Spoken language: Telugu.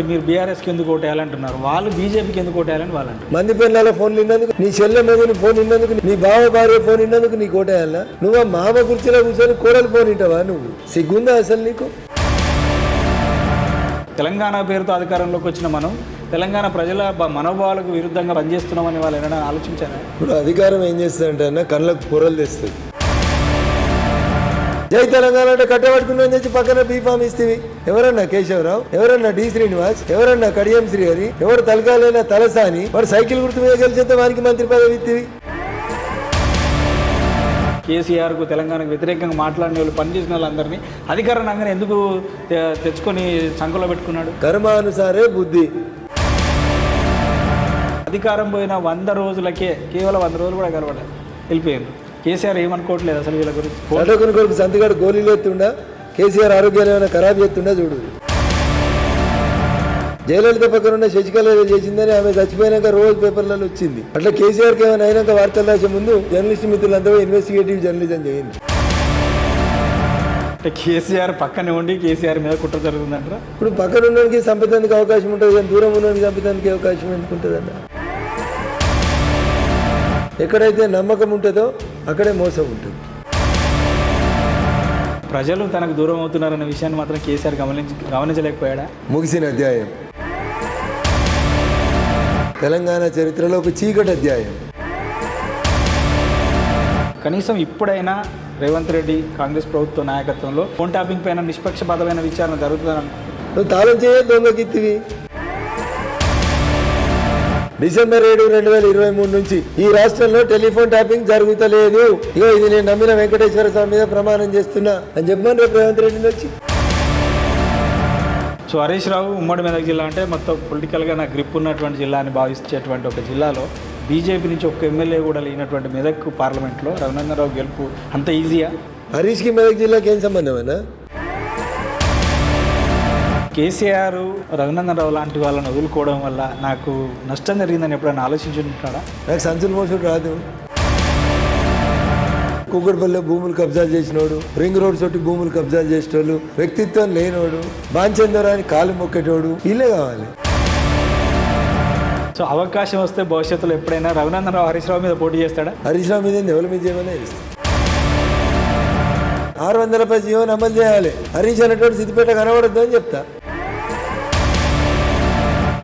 మీరు బీఆర్ఎస్కి ఎందుకు ఓటేయాలంటున్నారు, వాళ్ళు బీజేపీకి ఎందుకు ఓటేయాలని వాళ్ళు అంటారు. మంది పిల్లల ఫోన్లు విన్నందుకు, నీ చెల్లె మొగుని ఫోన్ విన్నందుకు, నీ బావ భార్య ఫోన్ విన్నందుకు నీకు ఓటేయాలా? నువ్వు ఆ మామ కుర్చీలో కూర్చొని కోడలు ఫోన్ వింటావా? నువ్వు సిగ్గుందా అసలు నీకు? తెలంగాణ పేరుతో అధికారంలోకి వచ్చిన మనం తెలంగాణ ప్రజల మనోభావాలకు విరుద్ధంగా పనిచేస్తున్నామని వాళ్ళు ఏమైనా ఆలోచించారా? ఇప్పుడు అధికారం ఏం చేస్తుందంటే అన్న కళ్ళకు పొరలు తెస్తుంది. జై తెలంగాణ అంటే కట్టబట్టుకుని తెచ్చి పక్కన బీఫామ్ ఇస్తేవి. ఎవరన్నా కేశవరావు, ఎవరన్నా డి శ్రీనివాస్, ఎవరన్నా కడియం శ్రీహరి, ఎవరు తలకాలైనా తలసాని, వాడు సైకిల్ గుర్తు మీద గెలిచేస్తే వారికి మంత్రి పదవి ఇస్తేవి. కేసీఆర్కు తెలంగాణకు వ్యతిరేకంగా మాట్లాడిన వాళ్ళు, పనిచేసిన వాళ్ళందరినీ అధికారం రంగానే ఎందుకు తెచ్చుకొని సంఖలో పెట్టుకున్నాడు? కర్మానుసారే బుద్ధి. అధికారం పోయిన 100 రోజులకే, కేవలం 100 రోజులు కూడా కలవలేదు, వెళ్ళిపోయారు. కేసీఆర్ ఏమనుకోవట్లేదు అసలు వీళ్ళ గురించి. అడొకని కొడుకు సంతగాడు గోళీలు ఎత్తుండా, కేసీఆర్ ఆరోగ్యాలు ఏమైనా ఖరాబ్ చేస్తుండా చూడు. జయలలిత పక్కన ఉన్న శశికళ చేసిందని ఆమె చచ్చిపోయినాక రోజు పేపర్లలో వచ్చింది. అట్లా కేసీఆర్కి ఏమైనా అయినాక వార్తలు రాసే ముందు జర్నలిస్ట్ మిత్రులంతా ఇన్వెస్టిగేటివ్ జర్నలిజం చేయండి. అంటే కేసీఆర్ పక్కనే ఉండి కేసీఆర్ మీద కుట్ర జరుగుతుందంటారా? ఇప్పుడు పక్కన ఉన్నోనికి చంపేందుకు అవకాశం ఉంటుంది కానీ దూరం ఉన్నోనికి చంపేందుకు అవకాశం ఎందుకు ఉంటుందన్న? ఎక్కడైతే నమ్మకం ఉంటుందో అక్కడే మోసం ఉంటుంది. ప్రజలు తనకు దూరం అవుతున్నారన్న విషయాన్ని మాత్రం కేసీఆర్ గమనించలేకపోయాడా? ముగిసిన అధ్యాయం, తెలంగాణ చరిత్రలో ఒక చీకటి అధ్యాయం. కనీసం ఇప్పుడైనా రేవంత్ రెడ్డి కాంగ్రెస్ ప్రభుత్వ నాయకత్వంలో ఫోన్ ట్యాపింగ్ పైన నిష్పక్షపాతమైన విచారణ జరుగుతుందని నువ్వు తాళం చేయ దొంగకిత్తివి. డిసెంబర్ 7, 2023 నుంచి ఈ రాష్ట్రంలో టెలిఫోన్ ట్యాపింగ్ జరుగుతలేదు. ఇగో ఇది నేను నమ్మిన వెంకటేశ్వర స్వామి మీద ప్రమాణం చేస్తున్నా అని చెప్పమని రేపు రేవంత్ రెడ్డిని వచ్చి. సో హరీష్ రావు ఉమ్మడి మెదక్ జిల్లా అంటే మొత్తం పొలిటికల్గా నా గ్రిప్ ఉన్నటువంటి జిల్లా అని భావించేటువంటి ఒక జిల్లాలో బీజేపీ నుంచి ఒక్క ఎమ్మెల్యే కూడా లేనటువంటి మెదక్ పార్లమెంట్లో రఘునందన్ రావు గెలుపు అంత ఈజీయా? హరీష్కి మెదక్ జిల్లాకి ఏం సంబంధం అన్నా? కేసీఆర్ రఘునందన్ రావు లాంటి వాళ్ళని వదులుకోవడం వల్ల నాకు నష్టం జరిగిందని ఎప్పుడైనా ఆలోచించుంటాడా? నాకు సంచులు మోసుడు రాదు. కూకట్పల్లిలో భూములు కబ్జాలు చేసినోడు, రింగ్ రోడ్ చుట్టూ భూములు కబ్జాలు చేసేటోళ్ళు, వ్యక్తిత్వం లేనోడు, బాంచందరాని కాలు మొక్కేటోడు, వీళ్ళే కావాలి. సో అవకాశం వస్తే భవిష్యత్తులో ఎప్పుడైనా రఘునందన్ రావు హరీష్ రావు మీద పోటీ చేస్తాడా? హరీష్ రావు మీద ఎవరి మీద చేయమనే చేస్తాడు. 600 రూపాయల జీవోని అమలు చేయాలి. హరీష్ అనేటువంటి సిద్దిపేట కనబడద్దు అని చెప్తా.